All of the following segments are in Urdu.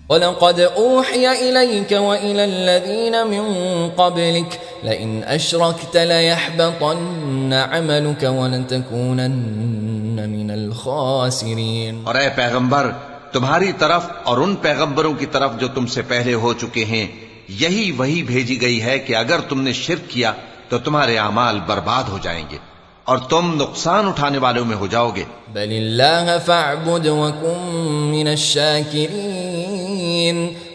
وَلَقَدْ أُوحِيَ إِلَيْكَ وَإِلَى الَّذِينَ مِن قَبْلِكَ لَئِنْ أَشْرَكْتَ لَيَحْبَطَنَّ عَمَلُكَ وَلَتَكُونَنَّ مِنَ الْخَاسِرِينَ۔ اور اے پیغمبر، تمہاری طرف اور ان پیغمبروں کی طرف جو تم سے پہلے ہو چکے ہیں یہی وحی بھیجی گئی ہے کہ اگر تم نے شرک کیا تو تمہارے اعمال برباد ہو جائیں گے اور تم نقصان اٹھانے والوں میں ہو جاؤ گے۔ بل اللہ فاعبد وکن من الشاکرین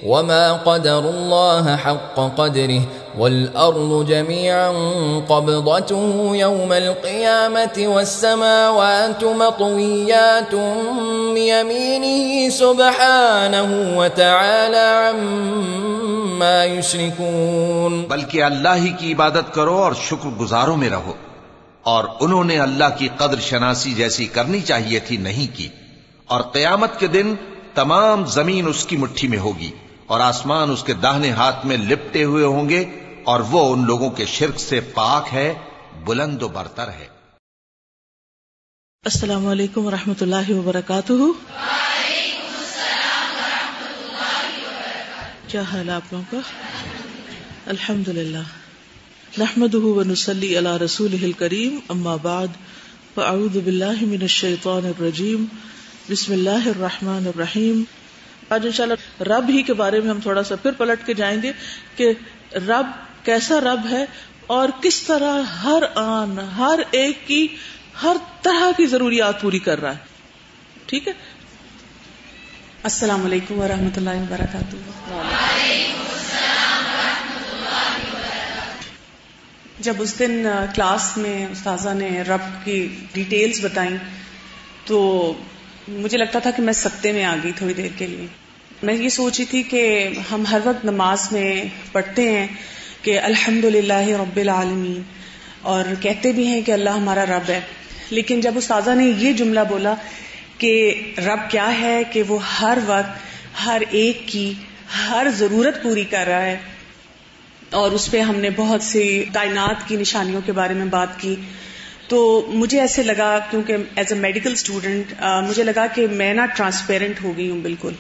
وما قدر اللہ حق قدره والارض جميعا قبضته يوم القيامة والسماوات مطويات بيمينه سبحانه وتعالى عما يشركون۔ بلکہ اللہ ہی کی عبادت کرو اور شکر گزاروں میں رہو، اور انہوں نے اللہ کی قدر شناسی جیسی کرنی چاہیے تھی نہیں کی، اور قیامت کے دن تمام زمین اس کی مٹھی میں ہوگی اور آسمان اس کے داہنے ہاتھ میں لپٹے ہوئے ہوں گے، اور وہ ان لوگوں کے شرک سے پاک ہے، بلند و برتر ہے۔ السلام علیکم ورحمۃ اللہ وبرکاتہ۔ وعلیکم السلام ورحمۃ اللہ وبرکاتہ۔ کیا حال ہے آپ لوگوں کا؟ الحمدللہ، نحمده ونصلی علی رسولہ الکریم، اما بعد فاعوذ باللہ من الشیطان الرجیم، بسم اللہ الرحمن الرحیم۔ آج انشاءاللہ رب ہی کے بارے میں ہم تھوڑا سا پھر پلٹ کے جائیں گے کہ رب کیسا رب ہے اور کس طرح ہر آن ہر ایک کی ہر طرح کی ضروریات پوری کر رہا ہے۔ ٹھیک ہے؟ السلام علیکم ورحمۃ اللہ وبرکاتہ۔ جب اس دن کلاس میں استاذہ نے رب کی ڈیٹیلز بتائیں تو مجھے لگتا تھا کہ میں سکتے میں آ گئی تھوڑی دیر کے لیے۔ میں یہ سوچی تھی کہ ہم ہر وقت نماز میں پڑھتے ہیں کہ الحمدللہ رب العالمین، اور کہتے بھی ہیں کہ اللہ ہمارا رب ہے، لیکن جب استاذہ نے یہ جملہ بولا کہ رب کیا ہے کہ وہ ہر وقت ہر ایک کی ہر ضرورت پوری کر رہا ہے، اور اس پہ ہم نے بہت سی کائنات کی نشانیوں کے بارے میں بات کی، تو مجھے ایسے لگا، کیونکہ ایز اے میڈیکل اسٹوڈنٹ مجھے لگا کہ میں نا ٹرانسپیرنٹ ہو گئی ہوں بالکل،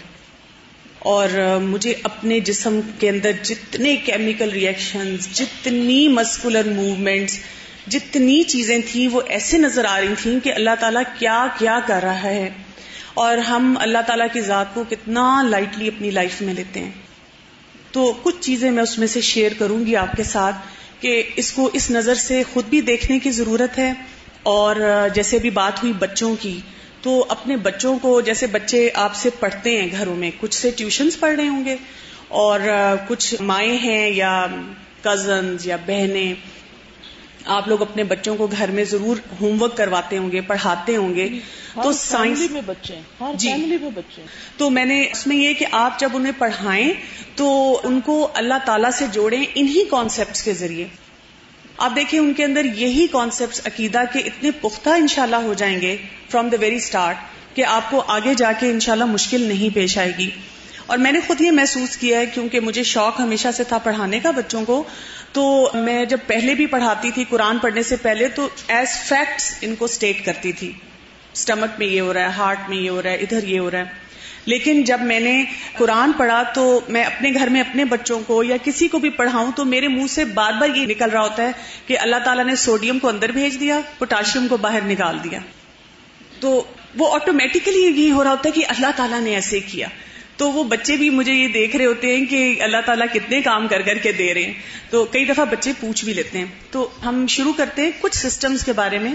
اور مجھے اپنے جسم کے اندر جتنے کیمیکل ریئیکشنز، جتنی مسکولر موومنٹس، جتنی چیزیں تھیں وہ ایسے نظر آ رہی تھیں کہ اللہ تعالیٰ کیا کیا کر رہا ہے، اور ہم اللہ تعالیٰ کی ذات کو کتنا لائٹلی اپنی لائف میں لیتے ہیں۔ تو کچھ چیزیں میں اس میں سے شیئر کروں گی آپ کے ساتھ کہ اس کو اس نظر سے خود بھی دیکھنے کی ضرورت ہے، اور جیسے بھی بات ہوئی بچوں کی، تو اپنے بچوں کو، جیسے بچے آپ سے پڑھتے ہیں گھروں میں، کچھ سے ٹیوشنز پڑھ رہے ہوں گے، اور کچھ مائیں ہیں یا کزنز یا بہنیں، آپ لوگ اپنے بچوں کو گھر میں ضرور ہوم ورک کرواتے ہوں گے، پڑھاتے ہوں گے، تو سائنس میں بچے ہیں، ہر جی، فیملی میں بچے ہیں، تو میں نے اس میں یہ کہ آپ جب انہیں پڑھائیں تو ان کو اللہ تعالیٰ سے جوڑیں انہی کانسیپٹس کے ذریعے۔ آپ دیکھیں ان کے اندر یہی کانسیپٹس عقیدہ کے اتنے پختہ انشاءاللہ ہو جائیں گے فرام دا ویری اسٹارٹ کہ آپ کو آگے جا کے انشاءاللہ مشکل نہیں پیش آئے گی۔ اور میں نے خود یہ محسوس کیا ہے، کیونکہ مجھے شوق ہمیشہ سے تھا پڑھانے کا بچوں کو، تو میں جب پہلے بھی پڑھاتی تھی قرآن پڑھنے سے پہلے تو ایز فیکٹس ان کو اسٹیٹ کرتی تھی، اسٹمک میں یہ ہو رہا ہے، ہارٹ میں یہ ہو رہا ہے، ادھر یہ ہو رہا ہے۔ لیکن جب میں نے قرآن پڑھا تو میں اپنے گھر میں اپنے بچوں کو یا کسی کو بھی پڑھاؤں تو میرے منہ سے بار بار یہ نکل رہا ہوتا ہے کہ اللہ تعالیٰ نے سوڈیم کو اندر بھیج دیا، پوٹاشیم کو باہر نکال دیا، تو وہ آٹومیٹیکلی یہ ہو رہا ہوتا ہے کہ اللہ تعالیٰ نے ایسے کیا۔ تو وہ بچے بھی مجھے یہ دیکھ رہے ہوتے ہیں کہ اللہ تعالیٰ کتنے کام کر کر کے دے رہے ہیں، تو کئی دفعہ بچے پوچھ بھی لیتے ہیں۔ تو ہم شروع کرتے ہیں کچھ سسٹمز کے بارے میں۔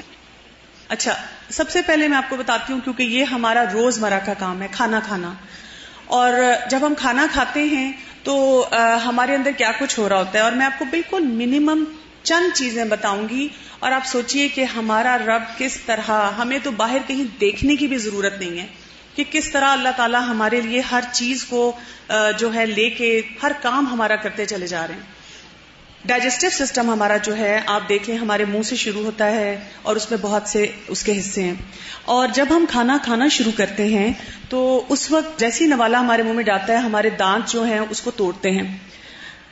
اچھا، سب سے پہلے میں آپ کو بتاتی ہوں، کیونکہ یہ ہمارا روزمرہ کا کام ہے، کھانا کھانا، اور جب ہم کھانا کھاتے ہیں تو ہمارے اندر کیا کچھ ہو رہا ہوتا ہے، اور میں آپ کو بالکل منیمم چند چیزیں بتاؤں گی، اور آپ سوچئے کہ ہمارا رب کس طرح، ہمیں تو باہر کہیں دیکھنے کی بھی ضرورت نہیں ہے کہ کس طرح اللہ تعالیٰ ہمارے لیے ہر چیز کو جو ہے لے کے ہر کام ہمارا کرتے چلے جا رہے ہیں۔ ڈائجسٹو سسٹم ہمارا جو ہے آپ دیکھیں ہمارے منہ سے شروع ہوتا ہے اور اس میں بہت سے اس کے حصے ہیں، اور جب ہم کھانا کھانا شروع کرتے ہیں تو اس وقت جیسی نوالا ہمارے منہ میں جاتا ہے ہمارے دانت جو ہیں اس کو توڑتے ہیں،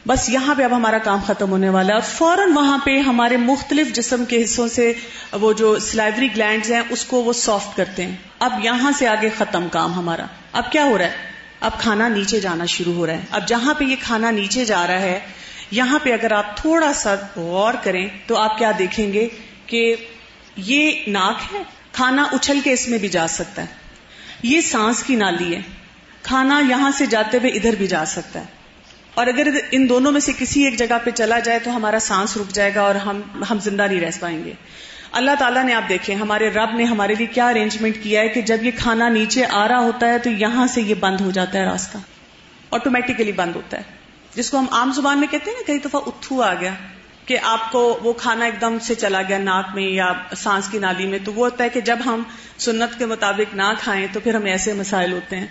بس یہاں پہ اب ہمارا کام ختم ہونے والا ہے، اور فوراً وہاں پہ ہمارے مختلف جسم کے حصوں سے وہ جو سلائیوری گلینڈز ہیں اس کو وہ سافٹ کرتے ہیں۔ اب یہاں سے آگے ختم کام ہمارا۔ اب کیا ہو رہا ہے؟ اب کھانا نیچے جانا شروع ہو رہا ہے. اب جہاں پہ یہ کھانا نیچے جا رہا ہے یہاں پہ اگر آپ تھوڑا سا غور کریں تو آپ کیا دیکھیں گے کہ یہ ناک ہے, کھانا اچھل کے اس میں بھی جا سکتا ہے. یہ سانس کی نالی ہے, کھانا یہاں سے جاتے ہوئے ادھر بھی جا سکتا ہے. اور اگر ان دونوں میں سے کسی ایک جگہ پہ چلا جائے تو ہمارا سانس رک جائے گا اور ہم زندہ نہیں رہ پائیں گے. اللہ تعالیٰ نے, آپ دیکھیں ہمارے رب نے ہمارے لیے کیا ارینجمنٹ کیا ہے کہ جب یہ کھانا نیچے آ رہا ہوتا ہے تو یہاں سے یہ بند ہو جاتا ہے, راستہ آٹومیٹیکلی بند ہوتا ہے, جس کو ہم عام زبان میں کہتے ہیں نا کئی دفعہ اتھو آ گیا, کہ آپ کو وہ کھانا ایک دم سے چلا گیا ناک میں یا سانس کی نالی میں. تو وہ ہوتا ہے کہ جب ہم سنت کے مطابق نہ کھائیں تو پھر ہمیں ایسے مسائل ہوتے ہیں.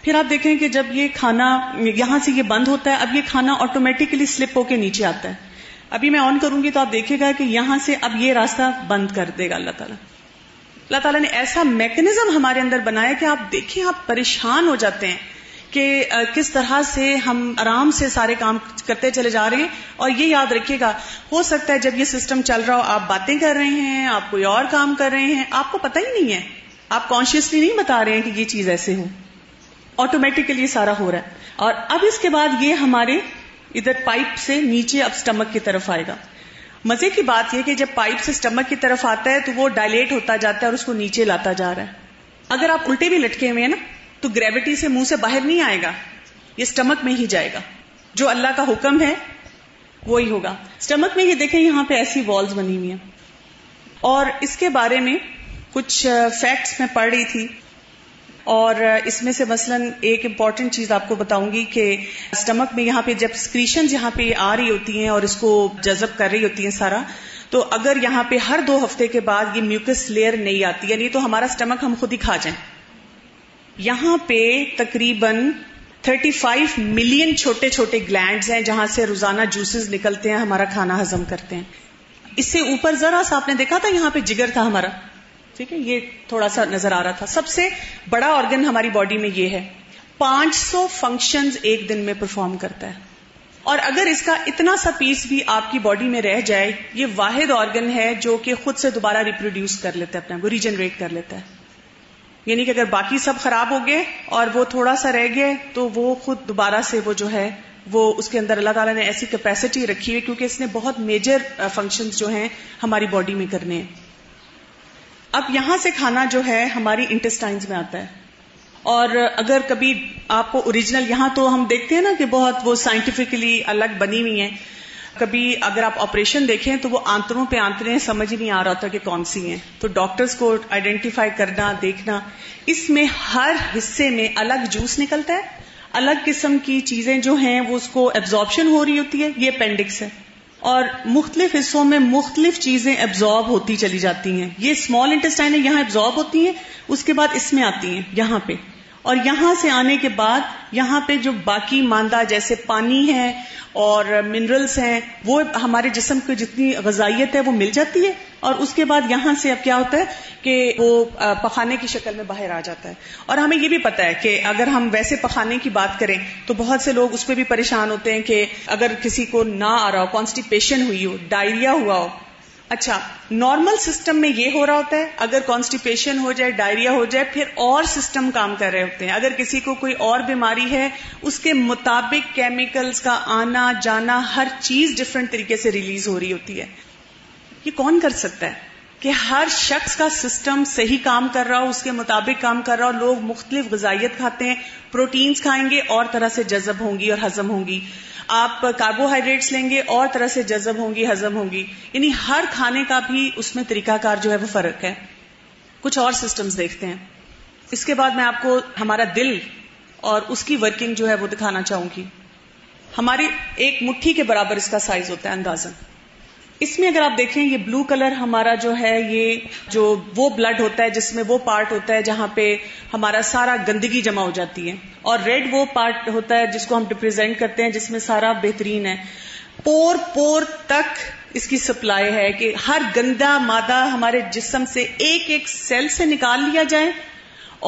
پھر آپ دیکھیں کہ جب یہ کھانا یہاں سے یہ بند ہوتا ہے, اب یہ کھانا آٹومیٹکلی سلپ ہو کے نیچے آتا ہے. ابھی میں آن کروں گی تو آپ دیکھے گا کہ یہاں سے اب یہ راستہ بند کر دے گا اللہ تعالیٰ. اللہ تعالیٰ نے ایسا میکنزم ہمارے اندر بنایا کہ آپ دیکھیں آپ پریشان ہو جاتے ہیں کہ کس طرح سے ہم آرام سے سارے کام کرتے چلے جا رہے ہیں. اور یہ یاد رکھیے گا, ہو سکتا ہے جب یہ سسٹم چل رہا ہو آپ باتیں کر رہے ہیں, آپ کوئی اور کام کر رہے ہیں, آپ کو پتہ ہی نہیں ہے, آپ کانشیسلی نہیں بتا رہے ہیں کہ یہ چیز ایسے ہو, آٹومیٹکلی سارا ہو رہا ہے. اور اب اس کے بعد یہ ہمارے ادھر پائپ سے نیچے اب سٹمک کی طرف آئے گا. مزے کی بات یہ کہ جب پائپ سے سٹمک کی طرف آتا ہے تو وہ ڈائلیٹ ہوتا جاتا ہے اور اس کو نیچے لاتا جا رہا ہے. اگر آپ الٹے بھی لٹکے ہوئے ہیں نا تو گریوٹی سے منہ سے باہر نہیں آئے گا, یہ سٹمک میں ہی جائے گا. جو اللہ کا حکم ہے وہی ہوگا. سٹمک میں یہ دیکھیں یہاں پہ ایسی والز بنی ہوئی ہیں, اور اس کے بارے میں کچھ فیکٹس میں پڑھ رہی تھی, اور اس میں سے مثلاً ایک امپورٹنٹ چیز آپ کو بتاؤں گی کہ سٹمک میں یہاں پہ جب سکریشن یہاں پہ آ رہی ہوتی ہیں اور اس کو جذب کر رہی ہوتی ہیں سارا, تو اگر یہاں پہ ہر 2 ہفتے کے بعد یہ میوکس لیئر نہیں آتی, یعنی تو ہمارا سٹمک ہم خود ہی کھا جائیں. یہاں پہ تقریباً 35 ملین چھوٹے چھوٹے گلینڈز ہیں جہاں سے روزانہ جوسز نکلتے ہیں, ہمارا کھانا ہضم کرتے ہیں. اس سے اوپر ذرا سا آپ نے دیکھا تھا یہاں پہ جگر تھا ہمارا, ٹھیک ہے, یہ تھوڑا سا نظر آ رہا تھا. سب سے بڑا آرگن ہماری باڈی میں یہ ہے, 500 فنکشنز ایک دن میں پرفارم کرتا ہے. اور اگر اس کا اتنا سا پیس بھی آپ کی باڈی میں رہ جائے, یہ واحد آرگن ہے جو کہ خود سے دوبارہ ریپروڈیوس کر لیتا ہے, اپنا وہ ریجنریٹ کر لیتا ہے. یعنی کہ اگر باقی سب خراب ہو گئے اور وہ تھوڑا سا رہ گئے تو وہ خود دوبارہ سے وہ جو ہے وہ اس کے اندر اللہ تعالیٰ نے ایسی کیپیسٹی رکھی ہے, کیونکہ اس نے بہت میجر فنکشنز جو ہیں ہماری باڈی میں کرنے ہیں. اب یہاں سے کھانا جو ہے ہماری انٹسٹائنز میں آتا ہے, اور اگر کبھی آپ کو اوریجنل, یہاں تو ہم دیکھتے ہیں نا کہ بہت وہ سائنٹیفکلی الگ بنی ہوئی ہیں, کبھی اگر آپ آپریشن دیکھیں تو وہ آنتروں پہ آنتریں سمجھ نہیں آ رہا ہوتا کہ کون سی ہیں, تو ڈاکٹرز کو آئیڈینٹیفائی کرنا, دیکھنا, اس میں ہر حصے میں الگ جوس نکلتا ہے, الگ قسم کی چیزیں جو ہیں وہ اس کو ایبزارپشن ہو رہی ہوتی ہے, یہ اپینڈکس ہے, اور مختلف حصوں میں مختلف چیزیں ایبزارب ہوتی چلی جاتی ہیں. یہ اسمال انٹسٹائن ہے, یہاں ایبزارب ہوتی ہیں, اس کے بعد اس میں آتی ہیں یہاں پہ, اور یہاں سے آنے کے بعد یہاں پہ جو باقی ماندہ جیسے پانی ہے اور منرلز ہیں وہ ہمارے جسم کو جتنی غذائیت ہے وہ مل جاتی ہے, اور اس کے بعد یہاں سے اب کیا ہوتا ہے کہ وہ پخانے کی شکل میں باہر آ جاتا ہے. اور ہمیں یہ بھی پتا ہے کہ اگر ہم ویسے پخانے کی بات کریں تو بہت سے لوگ اس پہ بھی پریشان ہوتے ہیں کہ اگر کسی کو نہ آ رہا ہو, کانسٹیپیشن ہوئی ہو, ڈائریا ہوا ہو. اچھا, نارمل سسٹم میں یہ ہو رہا ہوتا ہے, اگر کانسٹیپیشن ہو جائے, ڈائریا ہو جائے, پھر اور سسٹم کام کر رہے ہوتے ہیں. اگر کسی کو کوئی اور بیماری ہے اس کے مطابق کیمیکلز کا آنا جانا ہر چیز ڈفرینٹ طریقے سے ریلیز ہو رہی ہوتی ہے. یہ کون کر سکتا ہے کہ ہر شخص کا سسٹم صحیح کام کر رہا ہو, اس کے مطابق کام کر رہا ہو. لوگ مختلف غذائیت کھاتے ہیں, پروٹینز کھائیں گے اور طرح سے جذب ہوں گی اور ہضم ہوں گی, آپ کاربوہائیڈریٹس لیں گے اور طرح سے جذب ہوں گی, ہضم ہوں گی. یعنی ہر کھانے کا بھی اس میں طریقہ کار جو ہے وہ فرق ہے. کچھ اور سسٹمز دیکھتے ہیں. اس کے بعد میں آپ کو ہمارا دل اور اس کی ورکنگ جو ہے وہ دکھانا چاہوں گی. ہماری ایک مٹھی کے برابر اس کا سائز ہوتا ہے اندازاً. اس میں اگر آپ دیکھیں یہ بلو کلر ہمارا جو ہے یہ جو وہ بلڈ ہوتا ہے جس میں وہ پارٹ ہوتا ہے جہاں پہ ہمارا سارا گندگی جمع ہو جاتی ہے, اور ریڈ وہ پارٹ ہوتا ہے جس کو ہم ریپرزینٹ کرتے ہیں جس میں سارا بہترین ہے. پور پور تک اس کی سپلائی ہے کہ ہر گندا مادہ ہمارے جسم سے ایک ایک سیل سے نکال لیا جائے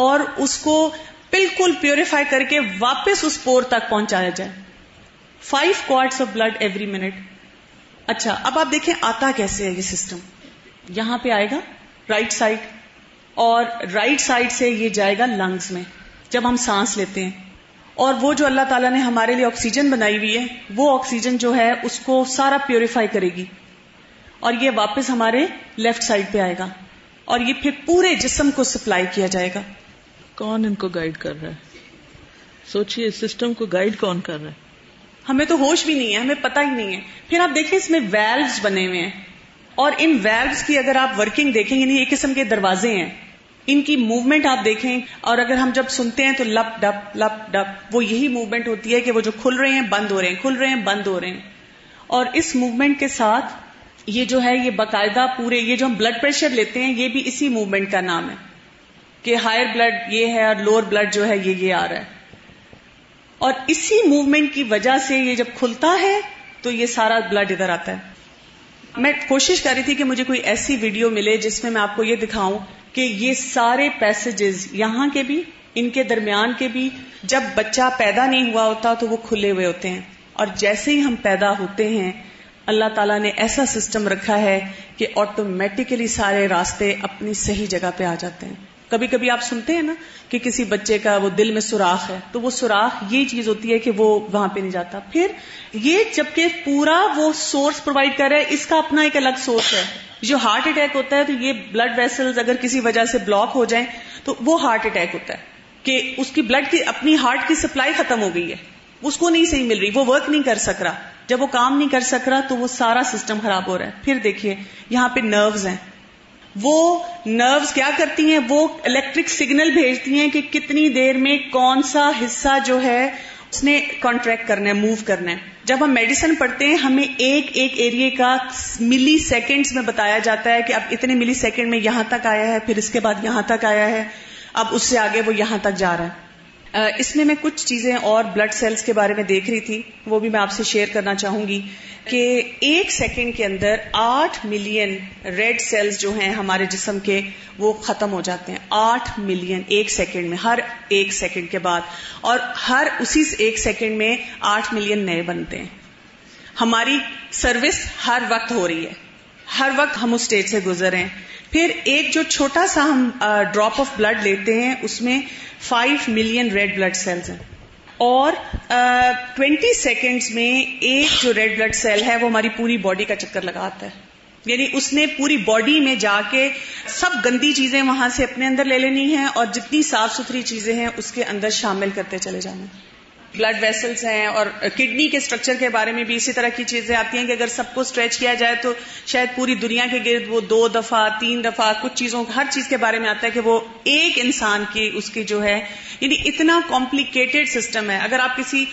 اور اس کو بالکل پیوریفائی کر کے واپس اس پور تک پہنچایا جائے. 5 quarts of blood every minute. اچھا, اب آپ دیکھیں آتا کیسے ہے یہ سسٹم. یہاں پہ آئے گا رائٹ سائڈ, اور رائٹ سائڈ سے یہ جائے گا لنگز میں. جب ہم سانس لیتے ہیں. اور وہ جو اللہ تعالیٰ نے ہمارے لیے آکسیجن بنائی ہوئی ہے وہ آکسیجن جو ہے اس کو سارا پیوریفائی کرے گی اور یہ واپس ہمارے لیفٹ سائڈ پہ آئے گا اور یہ پھر پورے جسم کو سپلائی کیا جائے گا. کون ان کو گائیڈ کر رہا ہے؟ سوچئے اس سسٹم کو گائیڈ کون کر رہا ہے؟ ہمیں تو ہوش بھی نہیں ہے, ہمیں پتہ ہی نہیں ہے. پھر آپ دیکھیں اس میں ویلوز بنے ہوئے ہیں اور ان ویلوز کی اگر آپ ورکنگ دیکھیں یعنی ایک قسم کے دروازے ہیں, ان کی موومنٹ آپ دیکھیں اور اگر ہم جب سنتے ہیں تو لپ ڈپ وہ یہی موومنٹ ہوتی ہے کہ وہ جو کھل رہے ہیں بند ہو رہے ہیں, کھل رہے ہیں بند ہو رہے ہیں. اور اس موومنٹ کے ساتھ یہ جو ہے یہ باقاعدہ پورے یہ جو ہم بلڈ پریشر لیتے ہیں یہ بھی اسی موومنٹ کا نام ہے کہ ہائر بلڈ یہ ہے اور لوور بلڈ جو ہے یہ آ رہا ہے. اور اسی موومنٹ کی وجہ سے یہ جب کھلتا ہے تو یہ سارا بلڈ ادھر آتا ہے. میں کوشش کر رہی تھی کہ مجھے کوئی ایسی ویڈیو ملے جس میں آپ کو یہ دکھاؤں کہ یہ سارے پیسیجز یہاں کے بھی ان کے درمیان کے بھی جب بچہ پیدا نہیں ہوا ہوتا تو وہ کھلے ہوئے ہوتے ہیں اور جیسے ہی ہم پیدا ہوتے ہیں اللہ تعالیٰ نے ایسا سسٹم رکھا ہے کہ آٹومیٹیکلی سارے راستے اپنی صحیح جگہ پہ آ جاتے ہیں. کبھی کبھی آپ سنتے ہیں نا کہ کسی بچے کا وہ دل میں سوراخ ہے تو وہ سوراخ یہ چیز ہوتی ہے کہ وہ وہاں پہ نہیں جاتا. پھر یہ جبکہ پورا وہ سورس پرووائڈ کر رہا ہے, اس کا اپنا ایک الگ سورس ہے. جو ہارٹ اٹیک ہوتا ہے تو یہ بلڈ ویسلز اگر کسی وجہ سے بلاک ہو جائیں تو وہ ہارٹ اٹیک ہوتا ہے کہ اس کی بلڈ کی اپنی ہارٹ کی سپلائی ختم ہو گئی ہے, اس کو نہیں صحیح مل رہی, وہ ورک نہیں کر سک رہا. جب وہ کام نہیں کر سک رہا تو وہ سارا سسٹم خراب ہو رہا ہے. پھر دیکھیے یہاں پہ نروز ہیں, وہ نروز کیا کرتی ہیں, وہ الیکٹرک سگنل بھیجتی ہیں کہ کتنی دیر میں کون سا حصہ جو ہے اس نے کانٹریکٹ کرنا ہے, موو کرنا ہے. جب ہم میڈیسن پڑھتے ہیں ہمیں ایک ایک ایریے کا ملی سیکنڈز میں بتایا جاتا ہے کہ اب اتنے ملی سیکنڈ میں یہاں تک آیا ہے, پھر اس کے بعد یہاں تک آیا ہے, اب اس سے آگے وہ یہاں تک جا رہا ہے. اس میں کچھ چیزیں اور بلڈ سیلز کے بارے میں دیکھ رہی تھی, وہ بھی میں آپ سے شیئر کرنا چاہوں گی کہ ایک سیکنڈ کے اندر 8 ملین ریڈ سیلز جو ہیں ہمارے جسم کے وہ ختم ہو جاتے ہیں. 8 ملین ایک سیکنڈ میں, ہر ایک سیکنڈ کے بعد, اور ہر اسی ایک سیکنڈ میں 8 ملین نئے بنتے ہیں. ہماری سروس ہر وقت ہو رہی ہے, ہر وقت ہم اس اسٹیج سے گزر رہے ہیں. پھر ایک جو چھوٹا سا ہم ڈراپ آف بلڈ لیتے ہیں اس میں 5 ملین ریڈ بلڈ سیلز ہیں اور 20 سیکنڈز میں ایک جو ریڈ بلڈ سیل ہے وہ ہماری پوری باڈی کا چکر لگاتا ہے. یعنی اس نے پوری باڈی میں جا کے سب گندی چیزیں وہاں سے اپنے اندر لے لینی ہیں اور جتنی صاف ستھری چیزیں ہیں اس کے اندر شامل کرتے چلے جانا. بلڈ ویسلز ہیں اور کڈنی کے سٹرکچر کے بارے میں بھی اسی طرح کی چیزیں آتی ہیں کہ اگر سب کو اسٹریچ کیا جائے تو شاید پوری دنیا کے گرد وہ 2 دفعہ 3 دفعہ کچھ چیزوں ہر چیز کے بارے میں آتا ہے کہ وہ ایک انسان کی اس کی جو ہے, یعنی اتنا کمپلیکیٹڈ سسٹم ہے. اگر آپ کسی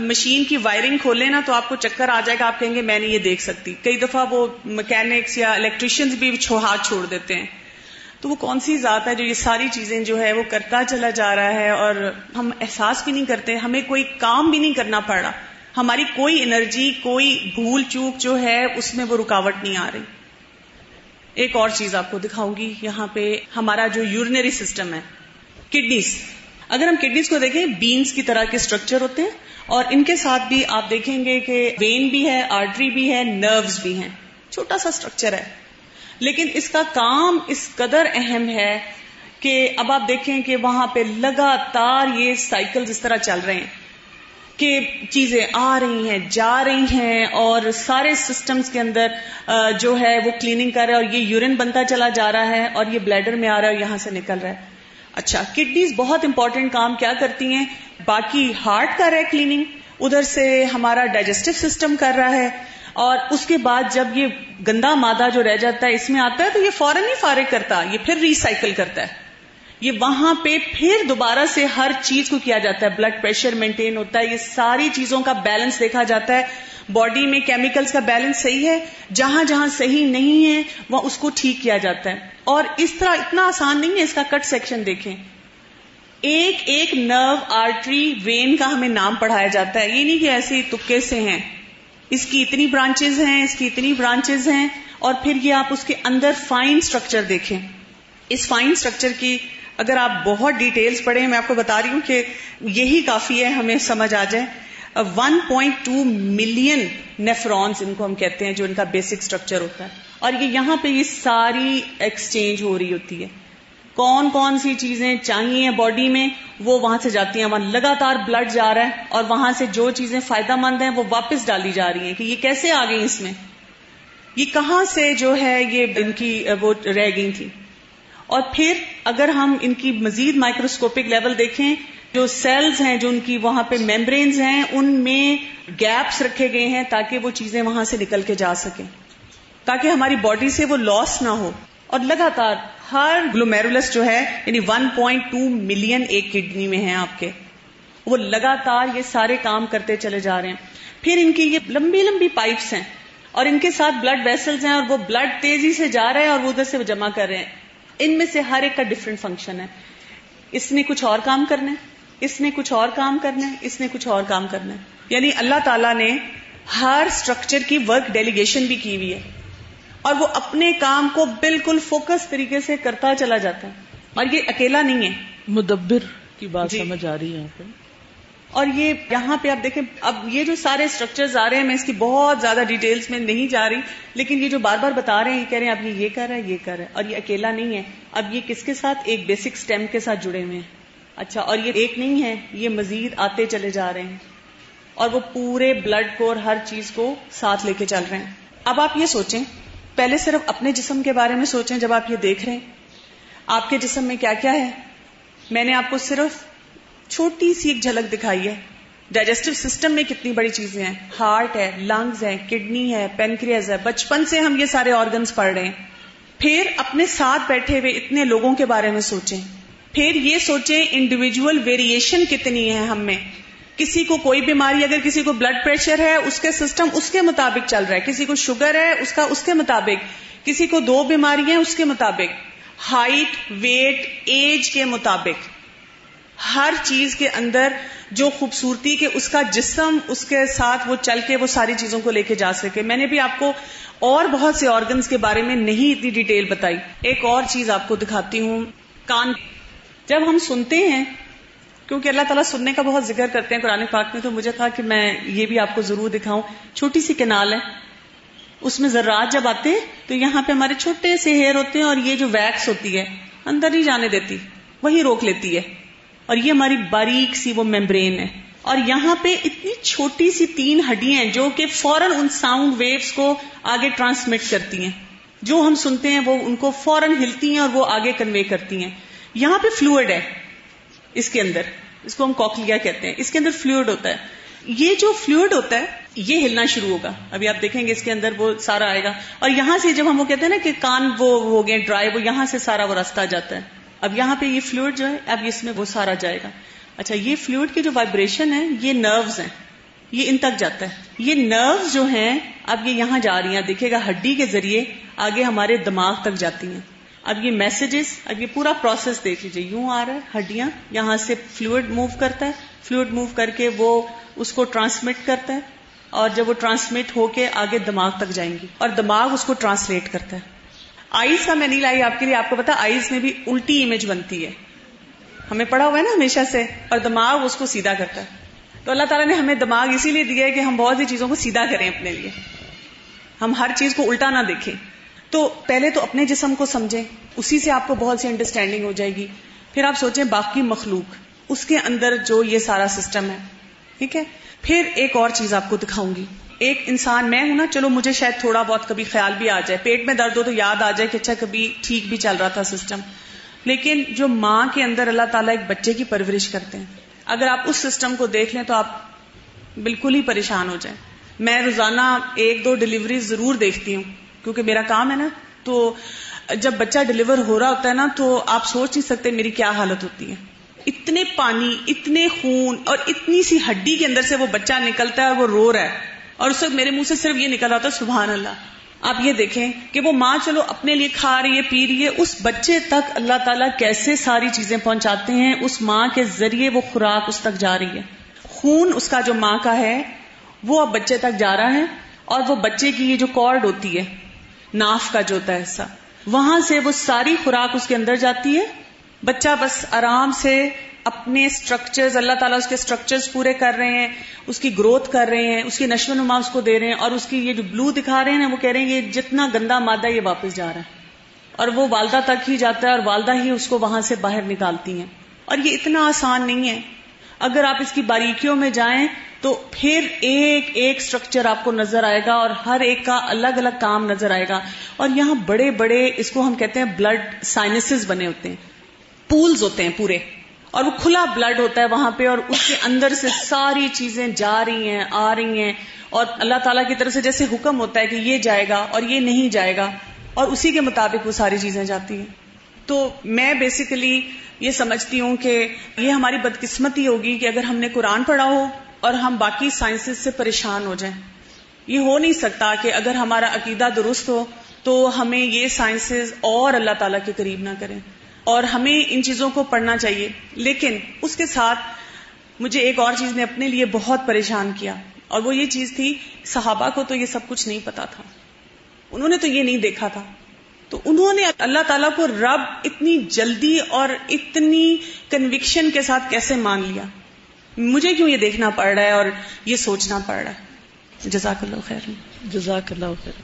مشین کی وائرنگ کھولیں نا تو آپ کو چکر آ جائے گا, آپ کہیں گے میں نہیں یہ دیکھ سکتی. کئی دفعہ وہ میکینکس یا الیکٹریشینز بھی ہاتھ چھوڑ دیتے ہیں. تو وہ کون سی ذات ہے جو یہ ساری چیزیں جو ہے وہ کرتا چلا جا رہا ہے اور ہم احساس بھی نہیں کرتے, ہمیں کوئی کام بھی نہیں کرنا پڑ رہا, ہماری کوئی انرجی کوئی بھول چوک جو ہے اس میں وہ رکاوٹ نہیں آ رہی. ایک اور چیز آپ کو دکھاؤں گی, یہاں پہ ہمارا جو یورینری سسٹم ہے, کڈنیز, اگر ہم کڈنیز کو دیکھیں بینز کی طرح کے سٹرکچر ہوتے ہیں اور ان کے ساتھ بھی آپ دیکھیں گے کہ وین بھی ہے, آرٹری بھی ہے, نروز بھی ہیں. چھوٹا سا سٹرکچر ہے لیکن اس کا کام اس قدر اہم ہے کہ اب آپ دیکھیں کہ وہاں پہ لگاتار یہ سائیکل اس طرح چل رہے ہیں کہ چیزیں آ رہی ہیں جا رہی ہیں اور سارے سسٹمز کے اندر جو ہے وہ کلیننگ کر رہا ہے اور یہ یورین بنتا چلا جا رہا ہے اور یہ بلیڈر میں آ رہا ہے اور یہاں سے نکل رہا ہے. اچھا, کڈنیز بہت امپورٹنٹ کام کیا کرتی ہیں, باقی ہارٹ کر رہا ہے کلیننگ, ادھر سے ہمارا ڈائجسٹو سسٹم کر رہا ہے اور اس کے بعد جب یہ گندا مادہ جو رہ جاتا ہے اس میں آتا ہے تو یہ فوراً ہی فارغ کرتا, یہ پھر ریسائیکل کرتا ہے, یہ وہاں پہ پھر دوبارہ سے ہر چیز کو کیا جاتا ہے, بلڈ پریشر مینٹین ہوتا ہے, یہ ساری چیزوں کا بیلنس دیکھا جاتا ہے, باڈی میں کیمیکلز کا بیلنس صحیح ہے, جہاں جہاں صحیح نہیں ہے وہ اس کو ٹھیک کیا جاتا ہے. اور اس طرح اتنا آسان نہیں ہے, اس کا کٹ سیکشن دیکھیں, ایک ایک نرو, آرٹری, وین کا ہمیں نام پڑھایا جاتا ہے, یہ نہیں کہ ایسے ہی تکے سے ہیں, اس کی اتنی برانچز ہیں, اس کی اتنی برانچز ہیں, اور پھر یہ آپ اس کے اندر فائن سٹرکچر دیکھیں. اس فائن سٹرکچر کی اگر آپ بہت ڈیٹیلز پڑھیں, میں آپ کو بتا رہی ہوں کہ یہی کافی ہے ہمیں سمجھ آ جائے. 1.2 ملین نیفرونز ان کو ہم کہتے ہیں جو ان کا بیسک سٹرکچر ہوتا ہے, اور یہ یہاں پہ یہ ساری ایکسچینج ہو رہی ہوتی ہے. کون کون سی چیزیں چاہیے باڈی میں وہ وہاں سے جاتی ہیں، وہاں لگاتار بلڈ جا رہا ہے اور وہاں سے جو چیزیں فائدہ مند ہیں وہ واپس ڈالی جا رہی ہیں کہ یہ کیسے آ گئی اس میں، یہ کہاں سے جو ہے یہ ان کی وہ رہ گئی تھی. اور پھر اگر ہم ان کی مزید مائکروسکوپک لیول دیکھیں، جو سیلز ہیں، جو ان کی وہاں پہ میمبرینز ہیں، ان میں گیپس رکھے گئے ہیں تاکہ وہ چیزیں وہاں سے نکل کے جا سکیں، تاکہ ہماری باڈی سے وہ لاس نہ ہو. اور لگاتار ہر گلومیرولس جو ہے یعنی 1.2 ملین ایک کڈنی میں ہیں آپ کے، وہ لگاتار یہ سارے کام کرتے چلے جا رہے ہیں. پھر ان کی یہ لمبی لمبی پائپس ہیں اور ان کے ساتھ بلڈ ویسلز ہیں اور وہ بلڈ تیزی سے جا رہے ہیں اور وہ ادھر سے جمع کر رہے ہیں. ان میں سے ہر ایک کا ڈفرینٹ فنکشن ہے. اس نے کچھ اور کام کرنا ہے، اس نے کچھ اور کام کرنا ہے، اس نے کچھ اور کام کرنا ہے. یعنی اللہ تعالیٰ نے ہر اسٹرکچر کی ورک ڈیلیگیشن بھی کی ہوئی ہے اور وہ اپنے کام کو بالکل فوکس طریقے سے کرتا چلا جاتا ہے. اور یہ اکیلا نہیں ہے، مدبر کی بات جی سمجھ آ رہی ہے یہاں پہ. اور یہ یہاں پہ آپ دیکھیں، اب یہ جو سارے اسٹرکچرز آ رہے ہیں، میں اس کی بہت زیادہ ڈیٹیلز میں نہیں جا رہی، لیکن یہ جو بار بار بتا رہے ہیں، یہ کہہ رہے ہیں اب یہ کر رہا ہے، یہ کر رہا ہے، اور یہ اکیلا نہیں ہے. اب یہ کس کے ساتھ؟ ایک بیسک سٹیم کے ساتھ جڑے ہوئے ہیں. اچھا، اور یہ ایک نہیں ہے، یہ مزید آتے چلے جا رہے ہیں اور وہ پورے بلڈ کو اور ہر چیز کو ساتھ لے کے چل رہے ہیں. اب آپ یہ سوچیں، پہلے صرف اپنے جسم کے بارے میں سوچیں. جب آپ یہ دیکھ رہے ہیں آپ کے جسم میں کیا کیا ہے، میں نے آپ کو صرف چھوٹی سی ایک جھلک دکھائی ہے. ڈائجسٹو سسٹم میں کتنی بڑی چیزیں ہیں، ہارٹ ہے، لنگز ہے، کڈنی ہے، پینکریاز ہے. بچپن سے ہم یہ سارے آرگنز پڑھ رہے ہیں. پھر اپنے ساتھ بیٹھے ہوئے اتنے لوگوں کے بارے میں سوچیں. پھر یہ سوچیں انڈیویجول ویریشن کتنی ہے ہم میں. کسی کو کوئی بیماری، اگر کسی کو بلڈ پریشر ہے اس کے سسٹم اس کے مطابق چل رہا ہے، کسی کو شوگر ہے اس کے مطابق، کسی کو 2 بیماریاں اس کے مطابق، ہائٹ، ویٹ، ایج کے مطابق. ہر چیز کے اندر جو خوبصورتی کہ اس کا جسم اس کے ساتھ وہ چل کے وہ ساری چیزوں کو لے کے جا سکے. میں نے بھی آپ کو اور بہت سے آرگنز کے بارے میں نہیں اتنی ڈیٹیل بتائی. ایک اور چیز آپ کو دکھاتی ہوں، کان. جب ہم سنتے ہیں، کیونکہ اللہ تعالیٰ سننے کا بہت ذکر کرتے ہیں قرآن پاک میں، تو مجھے تھا کہ میں یہ بھی آپ کو ضرور دکھاؤں. چھوٹی سی کنال ہے، اس میں ذرات جب آتے ہیں تو یہاں پہ ہمارے چھوٹے سے ہیئر ہوتے ہیں اور یہ جو ویکس ہوتی ہے اندر نہیں جانے دیتی، وہی روک لیتی ہے. اور یہ ہماری باریک سی وہ میمبرین ہے. اور یہاں پہ اتنی چھوٹی سی 3 ہڈیاں ہیں جو کہ فوراً ان ساؤنڈ ویوز کو آگے ٹرانسمٹ کرتی ہیں. جو ہم سنتے ہیں وہ ان کو فوراً ہلتی ہیں اور وہ آگے کنوے کرتی ہیں. یہاں پہ فلوئڈ ہے اس کے اندر، اس کو ہم کوکلیا کہتے ہیں. اس کے اندر فلوئڈ ہوتا ہے. یہ جو فلوئڈ ہوتا ہے یہ ہلنا شروع ہوگا. ابھی آپ دیکھیں گے اس کے اندر وہ سارا آئے گا. اور یہاں سے جب ہم وہ کہتے ہیں نا کہ کان وہ ہو گئے ڈرائی، وہ یہاں سے سارا وہ راستہ جاتا ہے. اب یہاں پہ یہ فلوئڈ جو ہے اب اس میں وہ سارا جائے گا. اچھا، یہ فلوئڈ کی جو وائبریشن ہے یہ نروز ہیں، یہ ان تک جاتا ہے. یہ نروز جو ہیں اب یہ یہاں جا رہی ہیں، دیکھے گا ہڈی کے ذریعے آگے ہمارے دماغ تک جاتی ہیں. اب یہ میسجز، اب یہ پورا پروسیس دیکھ لیجیے. یوں آ رہا ہے، ہڈیاں یہاں سے فلوئڈ موو کرتا ہے، فلوئڈ موو کر کے وہ اس کو ٹرانسمٹ کرتا ہے، اور جب وہ ٹرانسمٹ ہو کے آگے دماغ تک جائیں گی اور دماغ اس کو ٹرانسلیٹ کرتا ہے. آئیز کا میں نہیں لائی آپ کے لیے، آپ کو پتا آئیز میں بھی الٹی امیج بنتی ہے، ہمیں پڑھا ہوا ہے نا ہمیشہ سے، اور دماغ اس کو سیدھا کرتا ہے. تو اللہ تعالیٰ نے ہمیں دماغ اسی لیے دیا ہے کہ ہم بہت سی چیزوں کو سیدھا کریں اپنے لیے، ہم ہر چیز کو الٹا نہ دیکھیں. تو پہلے تو اپنے جسم کو سمجھیں، اسی سے آپ کو بہت سی انڈرسٹینڈنگ ہو جائے گی. پھر آپ سوچیں باقی مخلوق، اس کے اندر جو یہ سارا سسٹم ہے، ٹھیک ہے. پھر ایک اور چیز آپ کو دکھاؤں گی. ایک انسان میں ہوں نا، چلو مجھے شاید تھوڑا بہت کبھی خیال بھی آ جائے، پیٹ میں درد ہو تو یاد آ جائے کہ اچھا کبھی ٹھیک بھی چل رہا تھا سسٹم. لیکن جو ماں کے اندر اللہ تعالیٰ ایک بچے کی پرورش کرتے ہیں، اگر آپ اس سسٹم کو دیکھ لیں تو آپ بالکل ہی پریشان ہو جائیں. میں روزانہ 1-2 ڈیلیوری ضرور دیکھتی ہوں کیونکہ میرا کام ہے نا. تو جب بچہ ڈیلیور ہو رہا ہوتا ہے نا تو آپ سوچ نہیں سکتے میری کیا حالت ہوتی ہے. اتنے پانی، اتنے خون اور اتنی سی ہڈی کے اندر سے وہ بچہ نکلتا ہے اور وہ رو رہا ہے، اور اس وقت میرے منہ سے صرف یہ نکل رہا تھا سبحان اللہ. آپ یہ دیکھیں کہ وہ ماں چلو اپنے لیے کھا رہی ہے، پی رہی ہے، اس بچے تک اللہ تعالیٰ کیسے ساری چیزیں پہنچاتے ہیں. اس ماں کے ذریعے وہ خوراک اس تک جا رہی ہے. خون اس کا جو ماں کا ہے وہ اب بچے تک جا رہا ہے، اور وہ بچے کی یہ جو کارڈ ہوتی ہے، ناف کا جو ہوتا ہے حصہ، وہاں سے وہ ساری خوراک اس کے اندر جاتی ہے. بچہ بس آرام سے اپنے سٹرکچرز، اللہ تعالیٰ اس کے سٹرکچرز پورے کر رہے ہیں، اس کی گروتھ کر رہے ہیں، اس کی نشو و نما اس کو دے رہے ہیں، اور اس کی یہ جو بلو دکھا رہے ہیں نا، وہ کہہ رہے ہیں یہ جتنا گندا مادہ یہ واپس جا رہا ہے. اور وہ والدہ تک ہی جاتا ہے اور والدہ ہی اس کو وہاں سے باہر نکالتی ہیں. اور یہ اتنا آسان نہیں ہے. اگر آپ اس کی باریکیوں میں جائیں تو پھر ایک ایک سٹرکچر آپ کو نظر آئے گا اور ہر ایک کا الگ الگ کام نظر آئے گا. اور یہاں بڑے بڑے اس کو ہم کہتے ہیں بلڈ سائنسز بنے ہوتے ہیں, پولز ہوتے ہیں پورے, اور وہ کھلا بلڈ ہوتا ہے وہاں پہ, اور اس کے اندر سے ساری چیزیں جا رہی ہیں آ رہی ہیں, اور اللہ تعالیٰ کی طرف سے جیسے حکم ہوتا ہے کہ یہ جائے گا اور یہ نہیں جائے گا, اور اسی کے مطابق وہ ساری چیزیں جاتی ہیں. تو میں بیسیکلی یہ سمجھتی ہوں کہ یہ ہماری بدقسمتی ہوگی کہ اگر ہم نے قرآن پڑھا ہو اور ہم باقی سائنسز سے پریشان ہو جائیں. یہ ہو نہیں سکتا کہ اگر ہمارا عقیدہ درست ہو تو ہمیں یہ سائنسز اور اللہ تعالیٰ کے قریب نہ کریں, اور ہمیں ان چیزوں کو پڑھنا چاہیے. لیکن اس کے ساتھ مجھے ایک اور چیز نے اپنے لیے بہت پریشان کیا, اور وہ یہ چیز تھی, صحابہ کو تو یہ سب کچھ نہیں پتا تھا, انہوں نے تو یہ نہیں دیکھا تھا, تو انہوں نے اللہ تعالیٰ کو رب اتنی جلدی اور اتنی کنوکشن کے ساتھ کیسے مان لیا؟ مجھے کیوں یہ دیکھنا پڑ رہا ہے اور یہ سوچنا پڑ رہا ہے؟ جزاک اللہ خیر. جزاک اللہ خیر.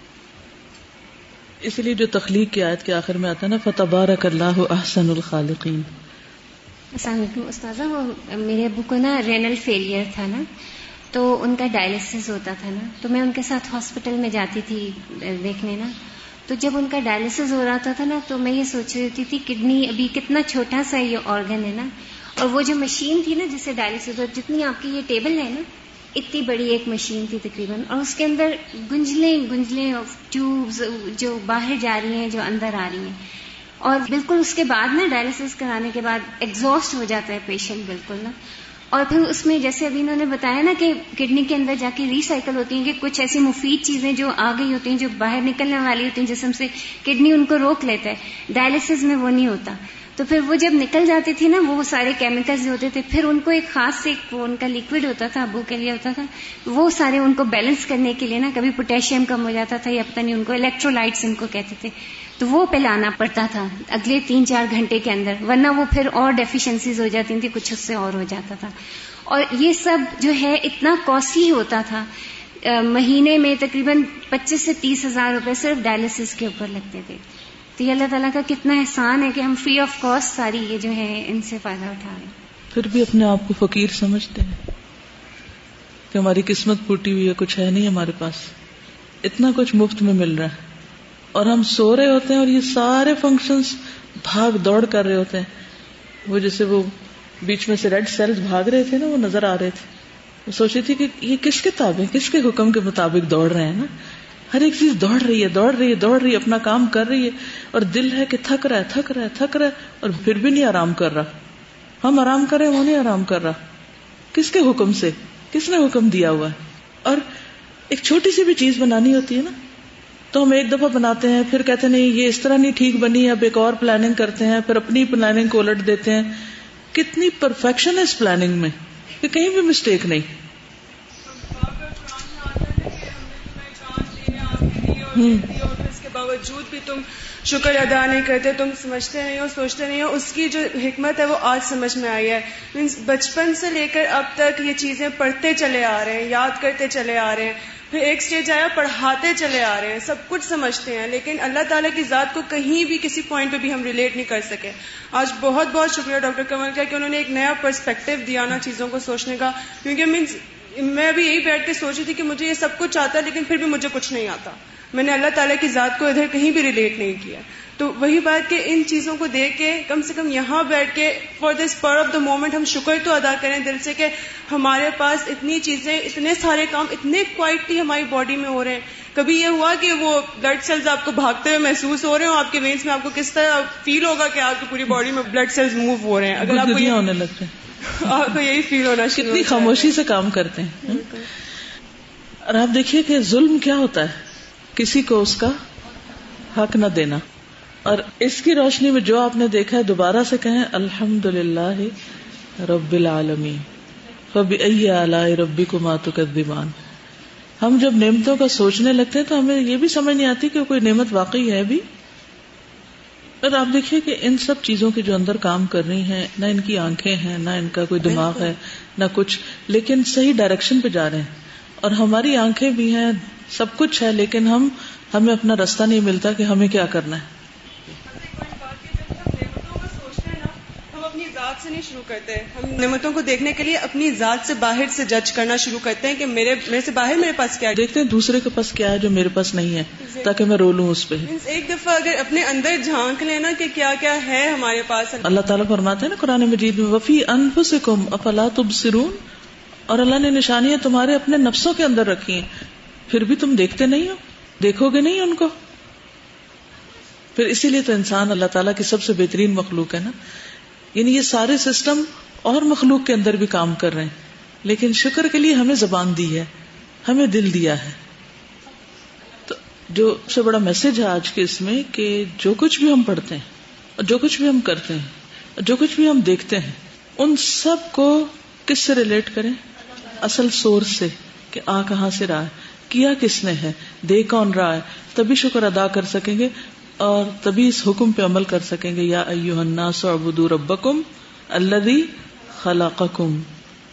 اس لیے جو تخلیق کی آیت کے آخر میں آتا ہے نا, فتبارک اللہ احسن الخالقین. السلام علیکم استاذہ. وہ میرے ابو کو نا رینل فیلئر تھا نا, تو ان کا ڈائلسس ہوتا تھا نا, تو میں ان کے ساتھ ہاسپٹل میں جاتی تھی دیکھنے نا. تو جب ان کا ڈائلسس ہو رہا تھا نا, تو میں یہ سوچ رہی تھی کڈنی ابھی کتنا چھوٹا سا یہ آرگن ہے نا, اور وہ جو مشین تھی نا جسے ڈائلسس ہو, جتنی آپ کی یہ ٹیبل ہے نا, اتنی بڑی ایک مشین تھی تقریباً, اور اس کے اندر گنجلیں ٹیوبز جو باہر جا رہی ہیں جو اندر آ رہی ہیں, اور بالکل اس کے بعد نا ڈائلسس کرانے کے بعد ایگزاسٹ ہو جاتا ہے پیشنٹ بالکل نا. اور پھر اس میں جیسے ابھی انہوں نے بتایا نا کہ کڈنی کے اندر جا کے ریسائیکل ہوتی ہیں, کہ کچھ ایسی مفید چیزیں جو آ گئی ہوتی ہیں جو باہر نکلنے والی ہوتی ہیں جسم سے, کڈنی ان کو روک لیتا ہے. ڈائلسس میں وہ نہیں ہوتا. تو پھر وہ جب نکل جاتی تھی نا, وہ سارے کیمیکلز جو ہوتے تھے, پھر ان کو ایک خاص سے وہ ان کا لیکوڈ ہوتا تھا, ابو کے لیے ہوتا تھا, وہ سارے ان کو بیلنس کرنے کے لیے نا, کبھی پوٹیشیم کم ہو جاتا تھا یا پتہ نہیں, ان کو الیکٹرولائٹس ان کو کہتے تھے, تو وہ پلانا پڑتا تھا اگلے 3-4 گھنٹے کے اندر, ورنہ وہ پھر اور ڈیفیشنسیز ہو جاتی تھیں, کچھ اس سے اور ہو جاتا تھا. اور یہ سب جو ہے اتنا کاسٹلی ہوتا تھا, مہینے میں تقریباً 25 سے 30 ہزار روپے صرف ڈائلسس کے اوپر لگتے تھے. تو یہ اللہ تعالیٰ کا کتنا احسان ہے کہ ہم فری آف کاسٹ ساری یہ جو ہے ان سے فائدہ اٹھا رہے ہیں. پھر بھی اپنے آپ کو فقیر سمجھتے ہیں کہ ہماری قسمت پھوٹی ہوئی ہے, کچھ ہے نہیں ہمارے پاس, اتنا کچھ مفت میں مل رہا ہے, اور ہم سو رہے ہوتے ہیں اور یہ سارے فنکشنز بھاگ دوڑ کر رہے ہوتے ہیں. وہ جیسے وہ بیچ میں سے ریڈ سیلز بھاگ رہے تھے نا, وہ نظر آ رہے تھے. وہ سوچ رہی تھی کہ یہ کس کے تابع, کس کے حکم کے مطابق دوڑ رہے ہیں نا, ہر ایک چیز دوڑ رہی ہے, اپنا کام کر رہی ہے, اور دل ہے کہ تھک رہا ہے, اور پھر بھی نہیں آرام کر رہا. ہم آرام کر رہے ہیں, وہ نہیں آرام کر رہا. کس کے حکم سے, کس نے حکم دیا ہوا ہے؟ اور ایک چھوٹی سی بھی چیز بنانی ہوتی ہے نا, تو ہم ایک دفعہ بناتے ہیں, پھر کہتے ہیں نہیں یہ اس طرح نہیں ٹھیک بنی, اب ایک اور پلاننگ کرتے ہیں, پھر اپنی پلاننگ کو الٹ دیتے ہیں. کتنی پرفیکشن ہے اس پلاننگ میں کہ کہیں بھی مسٹیک نہیں. اس کے باوجود بھی تم شکر ادا نہیں کرتے, تم سمجھتے نہیں ہو, سوچتے نہیں ہو. اس کی جو حکمت ہے وہ آج سمجھ میں آئی ہے. مینس بچپن سے لے کر اب تک یہ چیزیں پڑھتے چلے آ رہے ہیں, یاد کرتے چلے آ رہے ہیں, پھر ایک سٹیج آیا پڑھاتے چلے آ رہے ہیں, سب کچھ سمجھتے ہیں, لیکن اللہ تعالیٰ کی ذات کو کہیں بھی کسی پوائنٹ پہ بھی ہم ریلیٹ نہیں کر سکے. آج بہت بہت شکریہ ڈاکٹر قمر کا کہ انہوں نے ایک نیا پرسپیکٹو دیا نا چیزوں کو سوچنے کا. کیونکہ مینس میں بھی یہی بیٹھ کے سوچ رہی تھی کہ مجھے یہ سب کچھ آتا ہے لیکن پھر بھی مجھے کچھ نہیں آتا. میں نے اللہ تعالیٰ کی ذات کو ادھر کہیں بھی ریلیٹ نہیں کیا. تو وہی بات کہ ان چیزوں کو دیکھ کے کم سے کم یہاں بیٹھ کے for the اسپر of the moment ہم شکر تو ادا کریں دل سے کہ ہمارے پاس اتنی چیزیں, اتنے سارے کام اتنے کوائٹلی ہماری باڈی میں ہو رہے ہیں. کبھی یہ ہوا کہ وہ بلڈ سیلز آپ کو بھاگتے ہوئے محسوس ہو رہے ہوں آپ کے وینس میں, آپ کو کس طرح فیل ہوگا کہ آپ کی پوری باڈی میں بلڈ سیلز موو ہو رہے ہیں. اگر آپ کو یہ ہونے لگتے ہیں, آپ کو یہی فیل ہونا شروع, کتنی خاموشی سے کام کرتے ہیں. اور آپ دیکھیے کہ ظلم کیا ہوتا ہے, کسی کو اس کا حق نہ دینا. اور اس کی روشنی میں جو آپ نے دیکھا ہے, دوبارہ سے کہیں الحمدللہ رب العالمین فبأی آلاء ربکما تکذبان. ہم جب نعمتوں کا سوچنے لگتے ہیں تو ہمیں یہ بھی سمجھ نہیں آتی کہ کوئی نعمت واقعی ہے بھی. اور آپ دیکھیے کہ ان سب چیزوں کے جو اندر کام کر رہی ہیں, نہ ان کی آنکھیں ہیں, نہ ان کا کوئی دماغ ہے, نہ کچھ, لیکن صحیح ڈائریکشن پہ جا رہے ہیں. اور ہماری آنکھیں بھی ہیں, سب کچھ ہے, لیکن ہمیں اپنا راستہ نہیں ملتا کہ ہمیں کیا کرنا ہے. اپنی ذات سے نہیں شروع کرتے. ہم نعمتوں کو دیکھنے کے لیے اپنی ذات سے باہر سے جج کرنا شروع کرتے ہیں کہ میرے سے باہر میرے پاس کیا ہے. دیکھتے ہیں دوسرے کے پاس کیا ہے جو میرے پاس نہیں ہے, تاکہ میں رو لوں اس پہ. ایک دفعہ اگر اپنے اندر جھانک لینا کہ کیا کیا ہے ہمارے پاس. اللہ تعالیٰ فرماتے ہیں نا قرآن مجید میں وفی انفسکم افلا تبصرون, اور اللہ نے نشانیاں تمہارے اپنے نفسوں کے اندر رکھی ہیں, پھر بھی تم دیکھتے نہیں ہو, دیکھو گے نہیں ان کو. پھر اسی لیے تو انسان اللہ تعالیٰ کی سب سے بہترین مخلوق ہے نا. یعنی یہ سارے سسٹم اور مخلوق کے اندر بھی کام کر رہے ہیں, لیکن شکر کے لیے ہمیں زبان دی ہے, ہمیں دل دیا ہے. تو جو سب سے بڑا میسج ہے آج کے اس میں کہ جو کچھ بھی ہم پڑھتے ہیں اور جو کچھ بھی ہم کرتے ہیں اور جو کچھ بھی ہم دیکھتے ہیں, ان سب کو کس سے ریلیٹ کریں؟ اصل سورس سے, کہ آ کہاں سے رہا ہے, کیا کس نے ہے, دے کون رہا ہے. تبھی شکر ادا کر سکیں گے اور تبھی اس حکم پہ عمل کر سکیں گے. یا ایھا الناس اعبدوا ربکم الذی خلقکم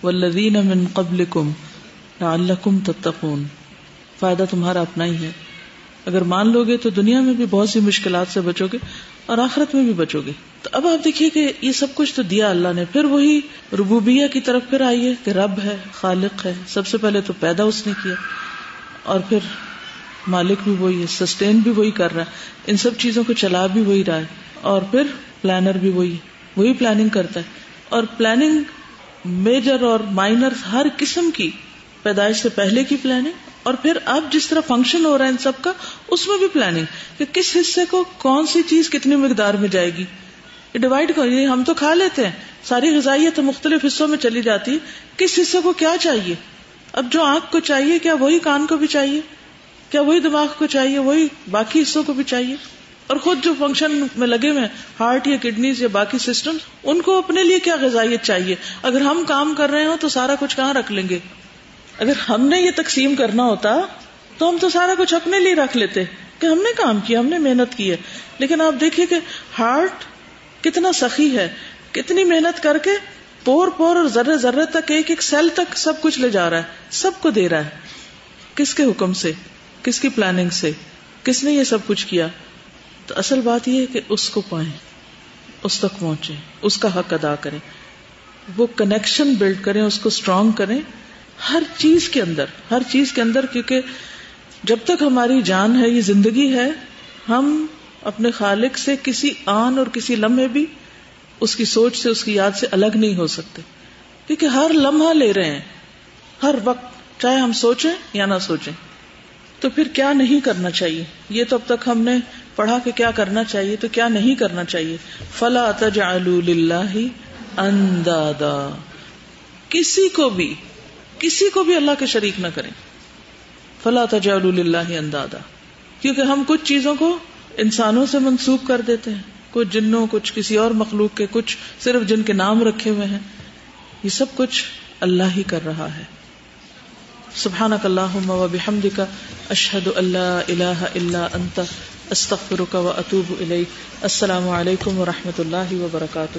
والذین من قبلکم لعلکم تتقون. فائدہ تمہارا اپنا ہی ہے. اگر مان لو گے تو دنیا میں بھی بہت سی مشکلات سے بچو گے اور آخرت میں بھی بچو گے. تو اب آپ دیکھیے کہ یہ سب کچھ تو دیا اللہ نے, پھر وہی ربوبیہ کی طرف پھر آئیے کہ رب ہے, خالق ہے. سب سے پہلے تو پیدا اس نے کیا, اور پھر مالک بھی وہی ہے, سسٹین بھی وہی کر رہا ہے, ان سب چیزوں کو چلا بھی وہی رہا ہے, اور پھر پلانر بھی وہی پلاننگ کرتا ہے. اور پلاننگ میجر اور مائنر ہر قسم کی, پیدائش سے پہلے کی پلاننگ, اور پھر اب جس طرح فنکشن ہو رہا ہے ان سب کا, اس میں بھی پلاننگ کہ کس حصے کو کون سی چیز کتنی مقدار میں جائے گی. یہ ڈیوائڈ کر, ہم تو کھا لیتے ہیں, ساری غذائیت مختلف حصوں میں چلی جاتی ہے, کس حصے کو کیا چاہیے. اب جو آنکھ کو چاہیے کیا وہی کان کو بھی چاہیے, کیا وہی دماغ کو چاہیے, وہی باقی حصوں کو بھی چاہیے. اور خود جو فنکشن میں لگے ہوئے ہارٹ یا کڈنیز یا باقی سسٹم, ان کو اپنے لیے کیا غذائیت چاہیے. اگر ہم کام کر رہے ہوں تو سارا کچھ کہاں رکھ لیں گے. اگر ہم نے یہ تقسیم کرنا ہوتا تو ہم تو سارا کچھ اپنے لیے رکھ لیتے کہ ہم نے کام کیا, ہم نے محنت کی ہے. لیکن آپ دیکھیے کہ ہارٹ کتنا سخی ہے, کتنی محنت کر کے پور اور ذرے ذرے تک, ایک ایک سیل تک سب کچھ لے جا رہا ہے, سب کو دے رہا ہے. کس کے حکم سے, کس کی پلاننگ سے, کس نے یہ سب کچھ کیا. تو اصل بات یہ ہے کہ اس کو پائیں, اس تک پہنچیں, اس کا حق ادا کریں, وہ کنیکشن بلڈ کریں, اس کو اسٹرانگ کریں ہر چیز کے اندر, کیونکہ جب تک ہماری جان ہے, یہ زندگی ہے, ہم اپنے خالق سے کسی آن اور کسی لمحے بھی اس کی سوچ سے, اس کی یاد سے الگ نہیں ہو سکتے, کیونکہ ہر لمحہ لے رہے ہیں, ہر وقت, چاہے ہم سوچیں یا نہ سوچیں. تو پھر کیا نہیں کرنا چاہیے, یہ تو اب تک ہم نے پڑھا کہ کیا کرنا چاہیے, تو کیا نہیں کرنا چاہیے. فلا تجعلوا للہ اندادا, کسی کو بھی اللہ کے شریک نہ کریں. فلا تجعلوا للہ اندادا, کیونکہ ہم کچھ چیزوں کو انسانوں سے منسوب کر دیتے ہیں, کچھ جنوں, کچھ کسی اور مخلوق کے, کچھ صرف جن کے نام رکھے ہوئے ہیں. یہ سب کچھ اللہ ہی کر رہا ہے. سبحانک اللہم و بحمدک, اشہد ان لا الہ الا انت, استغفرک و اتوب الیک. السلام علیکم و رحمۃ اللہ وبرکاتہ.